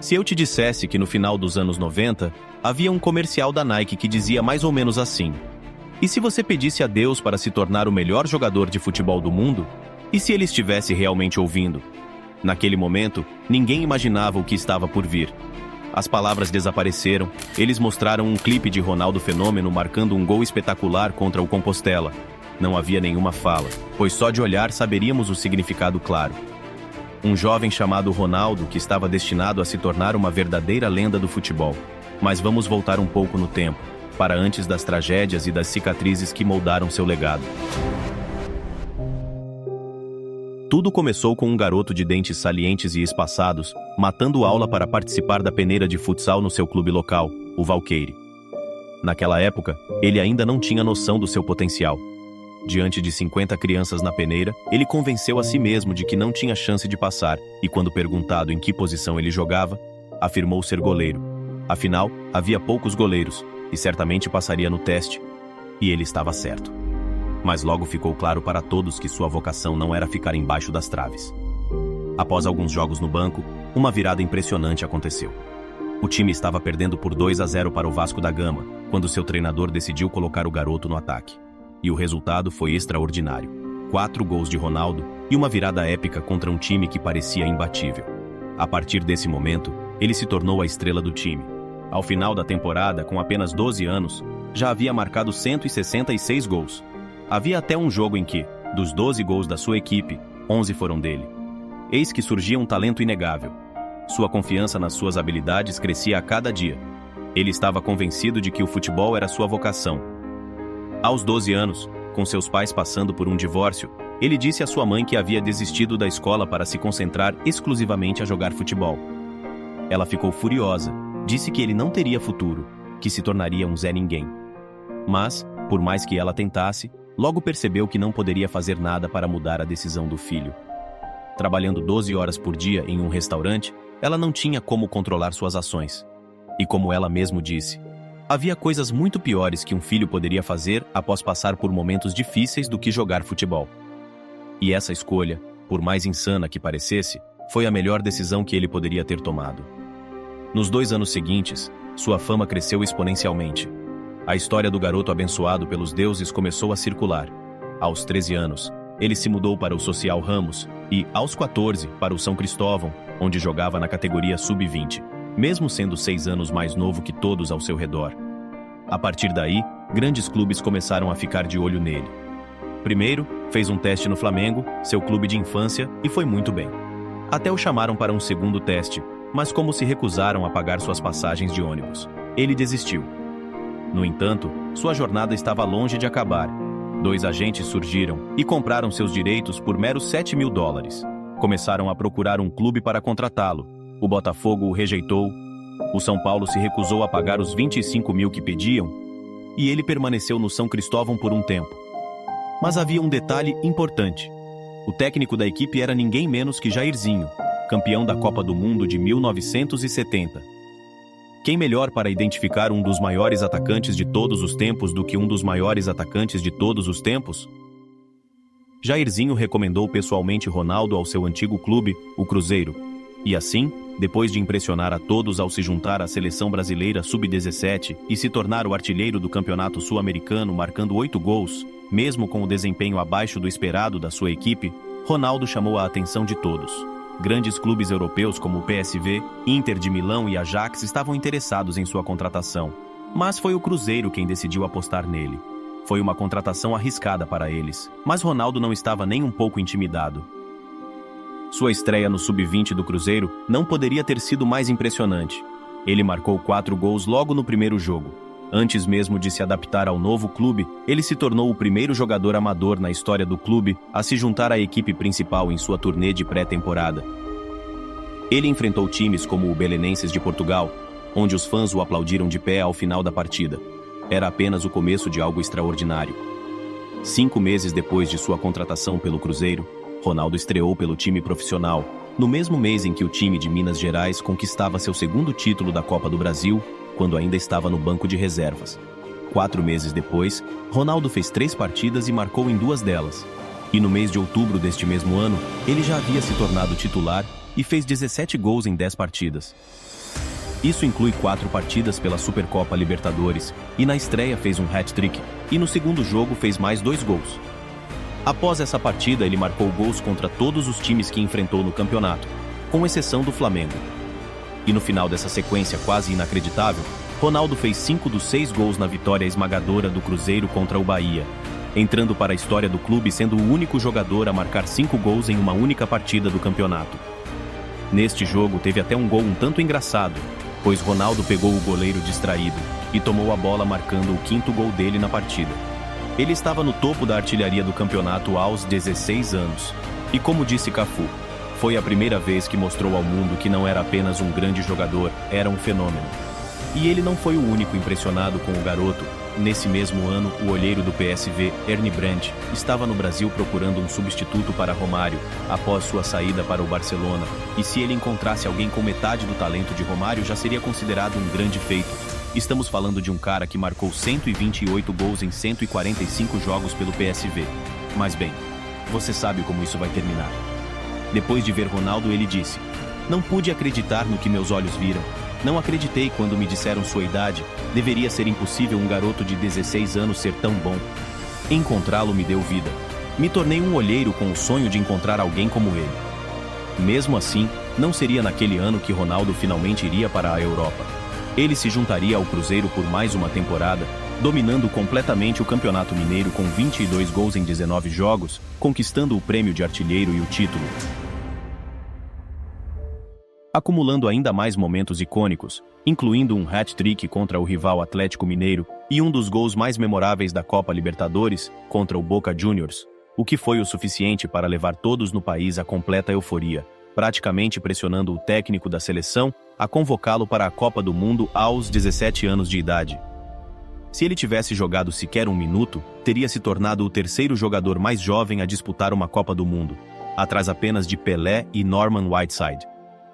Se eu te dissesse que no final dos anos 90, havia um comercial da Nike que dizia mais ou menos assim: e se você pedisse a Deus para se tornar o melhor jogador de futebol do mundo? E se ele estivesse realmente ouvindo? Naquele momento, ninguém imaginava o que estava por vir. As palavras desapareceram, eles mostraram um clipe de Ronaldo Fenômeno marcando um gol espetacular contra o Compostela. Não havia nenhuma fala, pois só de olhar saberíamos o significado claro. Um jovem chamado Ronaldo que estava destinado a se tornar uma verdadeira lenda do futebol. Mas vamos voltar um pouco no tempo, para antes das tragédias e das cicatrizes que moldaram seu legado. Tudo começou com um garoto de dentes salientes e espaçados, matando aula para participar da peneira de futsal no seu clube local, o Valqueire. Naquela época, ele ainda não tinha noção do seu potencial. Diante de 50 crianças na peneira, ele convenceu a si mesmo de que não tinha chance de passar, e quando perguntado em que posição ele jogava, afirmou ser goleiro. Afinal, havia poucos goleiros, e certamente passaria no teste. E ele estava certo. Mas logo ficou claro para todos que sua vocação não era ficar embaixo das traves. Após alguns jogos no banco, uma virada impressionante aconteceu. O time estava perdendo por 2-0 para o Vasco da Gama, quando seu treinador decidiu colocar o garoto no ataque. E o resultado foi extraordinário. 4 gols de Ronaldo e uma virada épica contra um time que parecia imbatível. A partir desse momento, ele se tornou a estrela do time. Ao final da temporada, com apenas 12 anos, já havia marcado 166 gols. Havia até um jogo em que, dos 12 gols da sua equipe, 11 foram dele. Eis que surgia um talento inegável. Sua confiança nas suas habilidades crescia a cada dia. Ele estava convencido de que o futebol era sua vocação. Aos 12 anos, com seus pais passando por um divórcio, ele disse à sua mãe que havia desistido da escola para se concentrar exclusivamente a jogar futebol. Ela ficou furiosa, disse que ele não teria futuro, que se tornaria um Zé Ninguém. Mas, por mais que ela tentasse, logo percebeu que não poderia fazer nada para mudar a decisão do filho. Trabalhando 12 horas por dia em um restaurante, ela não tinha como controlar suas ações. E como ela mesmo disse, havia coisas muito piores que um filho poderia fazer após passar por momentos difíceis do que jogar futebol. E essa escolha, por mais insana que parecesse, foi a melhor decisão que ele poderia ter tomado. Nos 2 anos seguintes, sua fama cresceu exponencialmente. A história do garoto abençoado pelos deuses começou a circular. Aos 13 anos, ele se mudou para o Social Ramos e, aos 14, para o São Cristóvão, onde jogava na categoria Sub-20. Mesmo sendo 6 anos mais novo que todos ao seu redor. A partir daí, grandes clubes começaram a ficar de olho nele. Primeiro, fez um teste no Flamengo, seu clube de infância, e foi muito bem. Até o chamaram para um segundo teste, mas como se recusaram a pagar suas passagens de ônibus, ele desistiu. No entanto, sua jornada estava longe de acabar. 2 agentes surgiram e compraram seus direitos por meros $7.000. Começaram a procurar um clube para contratá-lo. O Botafogo o rejeitou, o São Paulo se recusou a pagar os 25 mil que pediam, e ele permaneceu no São Cristóvão por um tempo. Mas havia um detalhe importante. O técnico da equipe era ninguém menos que Jairzinho, campeão da Copa do Mundo de 1970. Quem melhor para identificar um dos maiores atacantes de todos os tempos do que um dos maiores atacantes de todos os tempos? Jairzinho recomendou pessoalmente Ronaldo ao seu antigo clube, o Cruzeiro. E assim, depois de impressionar a todos ao se juntar à seleção brasileira Sub-17 e se tornar o artilheiro do campeonato sul-americano marcando 8 gols, mesmo com o desempenho abaixo do esperado da sua equipe, Ronaldo chamou a atenção de todos. Grandes clubes europeus como o PSV, Inter de Milão e Ajax estavam interessados em sua contratação. Mas foi o Cruzeiro quem decidiu apostar nele. Foi uma contratação arriscada para eles, mas Ronaldo não estava nem um pouco intimidado. Sua estreia no Sub-20 do Cruzeiro não poderia ter sido mais impressionante. Ele marcou 4 gols logo no primeiro jogo. Antes mesmo de se adaptar ao novo clube, ele se tornou o primeiro jogador amador na história do clube a se juntar à equipe principal em sua turnê de pré-temporada. Ele enfrentou times como o Belenenses de Portugal, onde os fãs o aplaudiram de pé ao final da partida. Era apenas o começo de algo extraordinário. 5 meses depois de sua contratação pelo Cruzeiro, Ronaldo estreou pelo time profissional, no mesmo mês em que o time de Minas Gerais conquistava seu segundo título da Copa do Brasil, quando ainda estava no banco de reservas. 4 meses depois, Ronaldo fez 3 partidas e marcou em 2 delas. E no mês de outubro deste mesmo ano, ele já havia se tornado titular e fez 17 gols em 10 partidas. Isso inclui 4 partidas pela Supercopa Libertadores, e na estreia fez um hat-trick, e no segundo jogo fez mais 2 gols. Após essa partida, ele marcou gols contra todos os times que enfrentou no campeonato, com exceção do Flamengo. E no final dessa sequência quase inacreditável, Ronaldo fez 5 dos 6 gols na vitória esmagadora do Cruzeiro contra o Bahia, entrando para a história do clube sendo o único jogador a marcar 5 gols em uma única partida do campeonato. Neste jogo teve até um gol um tanto engraçado, pois Ronaldo pegou o goleiro distraído e tomou a bola marcando o 5º gol dele na partida. Ele estava no topo da artilharia do campeonato aos 16 anos. E como disse Cafu, foi a primeira vez que mostrou ao mundo que não era apenas um grande jogador, era um fenômeno. E ele não foi o único impressionado com o garoto. Nesse mesmo ano, o olheiro do PSV, Ernie Brandt, estava no Brasil procurando um substituto para Romário, após sua saída para o Barcelona, e se ele encontrasse alguém com metade do talento de Romário, já seria considerado um grande feito. Estamos falando de um cara que marcou 128 gols em 145 jogos pelo PSV. Mas bem, você sabe como isso vai terminar. Depois de ver Ronaldo, ele disse: "Não pude acreditar no que meus olhos viram. Não acreditei quando me disseram sua idade. Deveria ser impossível um garoto de 16 anos ser tão bom. Encontrá-lo me deu vida. Me tornei um olheiro com o sonho de encontrar alguém como ele." Mesmo assim, não seria naquele ano que Ronaldo finalmente iria para a Europa. Ele se juntaria ao Cruzeiro por mais uma temporada, dominando completamente o Campeonato Mineiro com 22 gols em 19 jogos, conquistando o prêmio de artilheiro e o título. Acumulando ainda mais momentos icônicos, incluindo um hat-trick contra o rival Atlético Mineiro e um dos gols mais memoráveis da Copa Libertadores, contra o Boca Juniors, o que foi o suficiente para levar todos no país à completa euforia, praticamente pressionando o técnico da seleção a convocá-lo para a Copa do Mundo aos 17 anos de idade. Se ele tivesse jogado sequer um minuto, teria se tornado o terceiro jogador mais jovem a disputar uma Copa do Mundo, atrás apenas de Pelé e Norman Whiteside.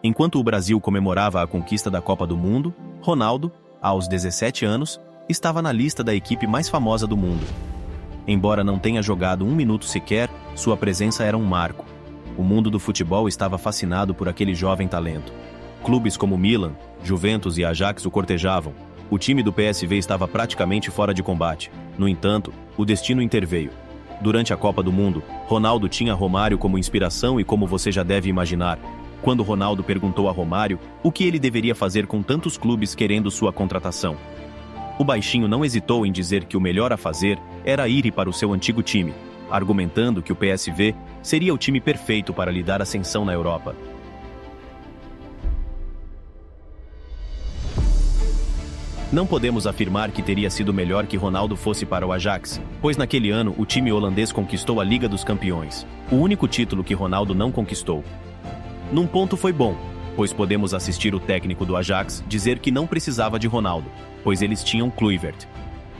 Enquanto o Brasil comemorava a conquista da Copa do Mundo, Ronaldo, aos 17 anos, estava na lista da equipe mais famosa do mundo. Embora não tenha jogado um minuto sequer, sua presença era um marco. O mundo do futebol estava fascinado por aquele jovem talento. Clubes como Milan, Juventus e Ajax o cortejavam. O time do PSV estava praticamente fora de combate. No entanto, o destino interveio. Durante a Copa do Mundo, Ronaldo tinha Romário como inspiração e, como você já deve imaginar, quando Ronaldo perguntou a Romário o que ele deveria fazer com tantos clubes querendo sua contratação, o baixinho não hesitou em dizer que o melhor a fazer era ir para o seu antigo time, argumentando que o PSV seria o time perfeito para lhe dar ascensão na Europa. Não podemos afirmar que teria sido melhor que Ronaldo fosse para o Ajax, pois naquele ano o time holandês conquistou a Liga dos Campeões, o único título que Ronaldo não conquistou. Num ponto foi bom, pois podemos assistir o técnico do Ajax dizer que não precisava de Ronaldo, pois eles tinham Kluivert.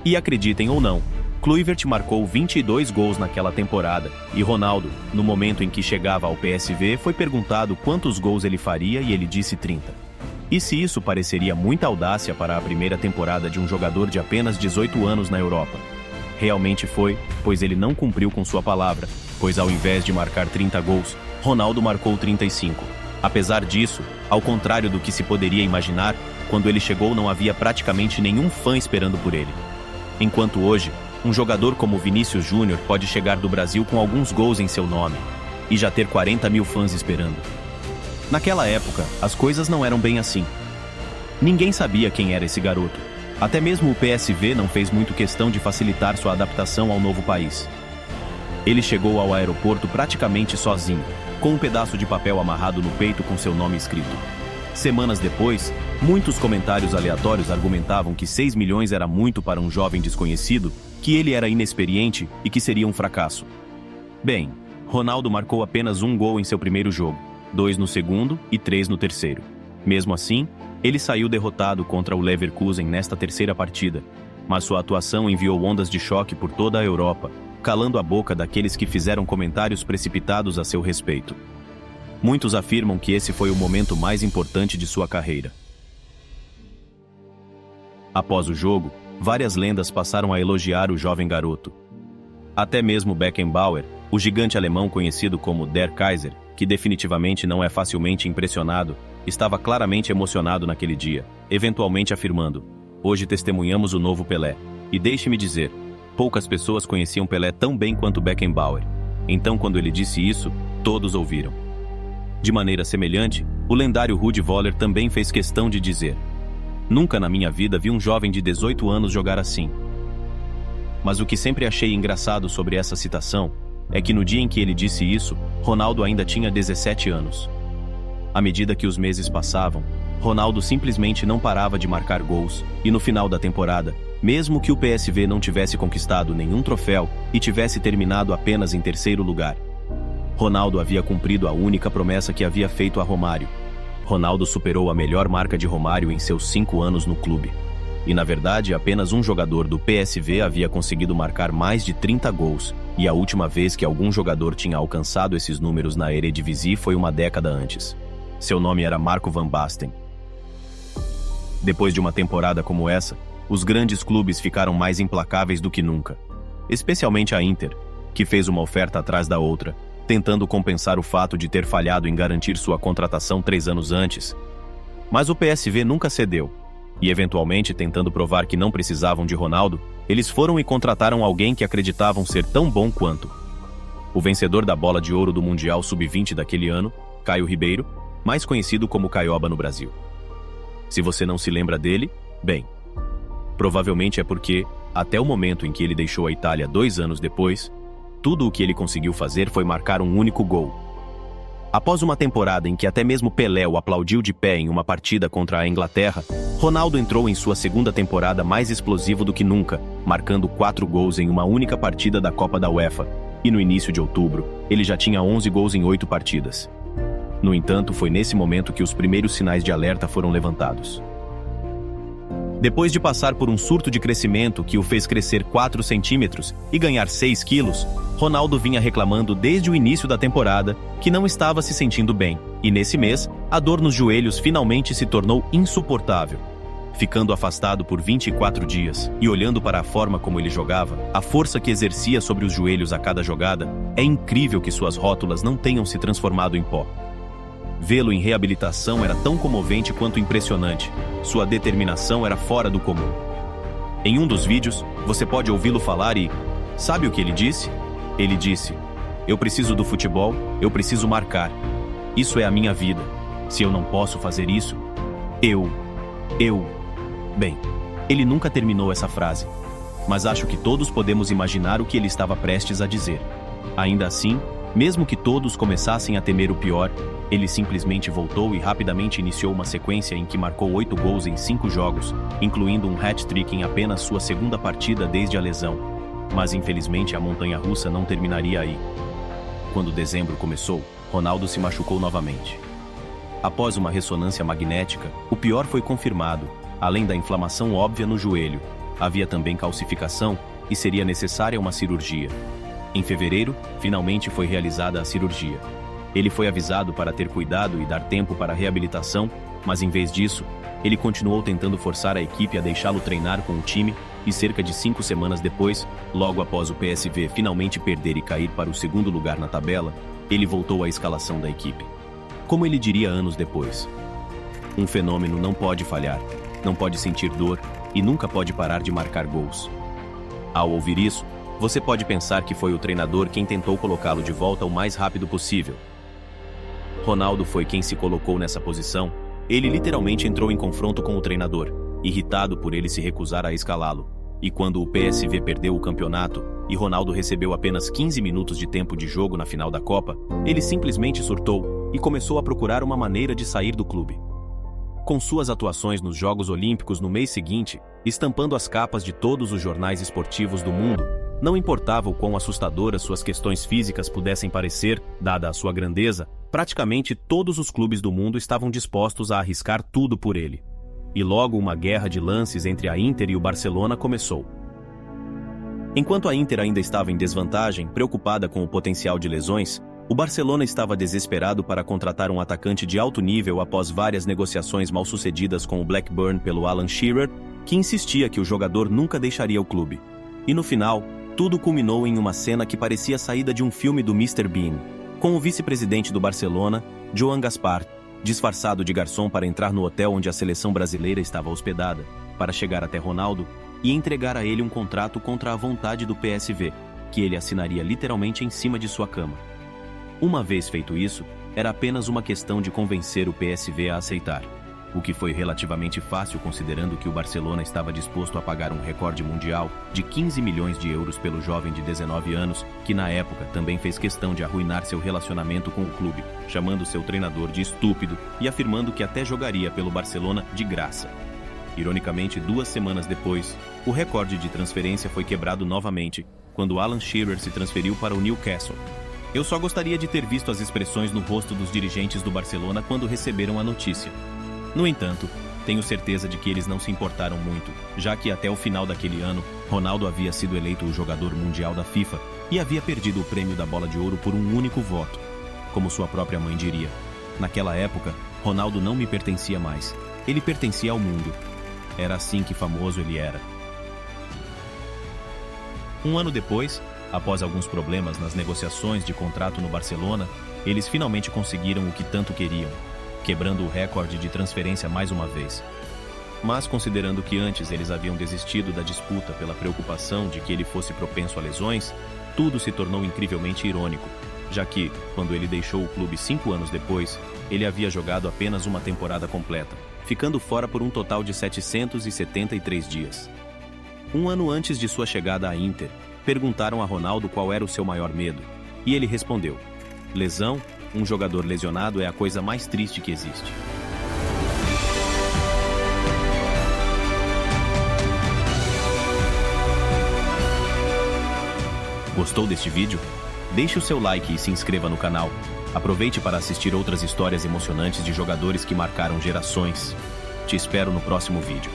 E acreditem ou não, Kluivert marcou 22 gols naquela temporada, e Ronaldo, no momento em que chegava ao PSV, foi perguntado quantos gols ele faria e ele disse 30. E se isso pareceria muita audácia para a primeira temporada de um jogador de apenas 18 anos na Europa? Realmente foi, pois ele não cumpriu com sua palavra, pois ao invés de marcar 30 gols, Ronaldo marcou 35. Apesar disso, ao contrário do que se poderia imaginar, quando ele chegou não havia praticamente nenhum fã esperando por ele. Enquanto hoje, um jogador como Vinícius Júnior pode chegar do Brasil com alguns gols em seu nome, e já ter 40 mil fãs esperando. Naquela época, as coisas não eram bem assim. Ninguém sabia quem era esse garoto. Até mesmo o PSV não fez muito questão de facilitar sua adaptação ao novo país. Ele chegou ao aeroporto praticamente sozinho, com um pedaço de papel amarrado no peito com seu nome escrito. Semanas depois, muitos comentários aleatórios argumentavam que 6 milhões era muito para um jovem desconhecido, que ele era inexperiente e que seria um fracasso. Bem, Ronaldo marcou apenas um gol em seu primeiro jogo, 2 no segundo e 3 no terceiro. Mesmo assim, ele saiu derrotado contra o Leverkusen nesta terceira partida, mas sua atuação enviou ondas de choque por toda a Europa, calando a boca daqueles que fizeram comentários precipitados a seu respeito. Muitos afirmam que esse foi o momento mais importante de sua carreira. Após o jogo, várias lendas passaram a elogiar o jovem garoto. Até mesmo Beckenbauer, o gigante alemão conhecido como Der Kaiser, que definitivamente não é facilmente impressionado, estava claramente emocionado naquele dia, eventualmente afirmando: "Hoje testemunhamos o novo Pelé. E deixe-me dizer, poucas pessoas conheciam Pelé tão bem quanto Beckenbauer. Então, quando ele disse isso, todos ouviram." De maneira semelhante, o lendário Rudi Völler também fez questão de dizer: "Nunca na minha vida vi um jovem de 18 anos jogar assim." Mas o que sempre achei engraçado sobre essa citação é que no dia em que ele disse isso, Ronaldo ainda tinha 17 anos. À medida que os meses passavam, Ronaldo simplesmente não parava de marcar gols, e no final da temporada, mesmo que o PSV não tivesse conquistado nenhum troféu e tivesse terminado apenas em terceiro lugar, Ronaldo havia cumprido a única promessa que havia feito a Romário. Ronaldo superou a melhor marca de Romário em seus 5 anos no clube. E na verdade, apenas um jogador do PSV havia conseguido marcar mais de 30 gols, e a última vez que algum jogador tinha alcançado esses números na Eredivisie foi uma década antes. Seu nome era Marco van Basten. Depois de uma temporada como essa, os grandes clubes ficaram mais implacáveis do que nunca. Especialmente a Inter, que fez uma oferta atrás da outra, tentando compensar o fato de ter falhado em garantir sua contratação 3 anos antes. Mas o PSV nunca cedeu. E eventualmente, tentando provar que não precisavam de Ronaldo, eles foram e contrataram alguém que acreditavam ser tão bom quanto. O vencedor da Bola de Ouro do Mundial Sub-20 daquele ano, Caio Ribeiro, mais conhecido como Caioba no Brasil. Se você não se lembra dele, bem, provavelmente é porque, até o momento em que ele deixou a Itália 2 anos depois, tudo o que ele conseguiu fazer foi marcar um único gol. Após uma temporada em que até mesmo Pelé o aplaudiu de pé em uma partida contra a Inglaterra, Ronaldo entrou em sua segunda temporada mais explosivo do que nunca, marcando 4 gols em uma única partida da Copa da UEFA, e no início de outubro, ele já tinha 11 gols em 8 partidas. No entanto, foi nesse momento que os primeiros sinais de alerta foram levantados. Depois de passar por um surto de crescimento que o fez crescer 4 centímetros e ganhar 6 quilos, Ronaldo vinha reclamando desde o início da temporada que não estava se sentindo bem, e nesse mês, a dor nos joelhos finalmente se tornou insuportável. Ficando afastado por 24 dias e olhando para a forma como ele jogava, a força que exercia sobre os joelhos a cada jogada, é incrível que suas rótulas não tenham se transformado em pó. Vê-lo em reabilitação era tão comovente quanto impressionante. Sua determinação era fora do comum. Em um dos vídeos, você pode ouvi-lo falar e... sabe o que ele disse? Ele disse: "Eu preciso do futebol, eu preciso marcar. Isso é a minha vida. Se eu não posso fazer isso, eu... Bem, ele nunca terminou essa frase, mas acho que todos podemos imaginar o que ele estava prestes a dizer. Ainda assim, mesmo que todos começassem a temer o pior, ele simplesmente voltou e rapidamente iniciou uma sequência em que marcou 8 gols em 5 jogos, incluindo um hat-trick em apenas sua segunda partida desde a lesão. Mas infelizmente a montanha-russa não terminaria aí. Quando dezembro começou, Ronaldo se machucou novamente. Após uma ressonância magnética, o pior foi confirmado. Além da inflamação óbvia no joelho, havia também calcificação e seria necessária uma cirurgia. Em fevereiro, finalmente foi realizada a cirurgia. Ele foi avisado para ter cuidado e dar tempo para a reabilitação, mas em vez disso, ele continuou tentando forçar a equipe a deixá-lo treinar com o time e cerca de 5 semanas depois, logo após o PSV finalmente perder e cair para o segundo lugar na tabela, ele voltou à escalação da equipe. Como ele diria anos depois: "Um fenômeno não pode falhar, não pode sentir dor e nunca pode parar de marcar gols." Ao ouvir isso, você pode pensar que foi o treinador quem tentou colocá-lo de volta o mais rápido possível. Ronaldo foi quem se colocou nessa posição. Ele literalmente entrou em confronto com o treinador, irritado por ele se recusar a escalá-lo. E quando o PSV perdeu o campeonato e Ronaldo recebeu apenas 15 minutos de tempo de jogo na final da Copa, ele simplesmente surtou e começou a procurar uma maneira de sair do clube. Com suas atuações nos Jogos Olímpicos no mês seguinte, estampando as capas de todos os jornais esportivos do mundo, não importava o quão assustadoras suas questões físicas pudessem parecer, dada a sua grandeza, praticamente todos os clubes do mundo estavam dispostos a arriscar tudo por ele. E logo uma guerra de lances entre a Inter e o Barcelona começou. Enquanto a Inter ainda estava em desvantagem, preocupada com o potencial de lesões, o Barcelona estava desesperado para contratar um atacante de alto nível após várias negociações mal-sucedidas com o Blackburn pelo Alan Shearer, que insistia que o jogador nunca deixaria o clube. E no final, tudo culminou em uma cena que parecia saída de um filme do Mr. Bean, com o vice-presidente do Barcelona, Joan Gaspar, disfarçado de garçom para entrar no hotel onde a seleção brasileira estava hospedada, para chegar até Ronaldo e entregar a ele um contrato contra a vontade do PSV, que ele assinaria literalmente em cima de sua cama. Uma vez feito isso, era apenas uma questão de convencer o PSV a aceitar, o que foi relativamente fácil considerando que o Barcelona estava disposto a pagar um recorde mundial de 15 milhões de euros pelo jovem de 19 anos, que na época também fez questão de arruinar seu relacionamento com o clube, chamando seu treinador de estúpido e afirmando que até jogaria pelo Barcelona de graça. Ironicamente, 2 semanas depois, o recorde de transferência foi quebrado novamente, quando Alan Shearer se transferiu para o Newcastle. Eu só gostaria de ter visto as expressões no rosto dos dirigentes do Barcelona quando receberam a notícia. No entanto, tenho certeza de que eles não se importaram muito, já que até o final daquele ano, Ronaldo havia sido eleito o jogador mundial da FIFA e havia perdido o prêmio da Bola de Ouro por um único voto. Como sua própria mãe diria, naquela época, Ronaldo não me pertencia mais, ele pertencia ao mundo. Era assim que famoso ele era. Um ano depois, após alguns problemas nas negociações de contrato no Barcelona, eles finalmente conseguiram o que tanto queriam, quebrando o recorde de transferência mais uma vez. Mas considerando que antes eles haviam desistido da disputa pela preocupação de que ele fosse propenso a lesões, tudo se tornou incrivelmente irônico, já que, quando ele deixou o clube 5 anos depois, ele havia jogado apenas uma temporada completa, ficando fora por um total de 773 dias. Um ano antes de sua chegada à Inter, perguntaram a Ronaldo qual era o seu maior medo, e ele respondeu: lesão, um jogador lesionado é a coisa mais triste que existe. Gostou deste vídeo? Deixe o seu like e se inscreva no canal. Aproveite para assistir outras histórias emocionantes de jogadores que marcaram gerações. Te espero no próximo vídeo.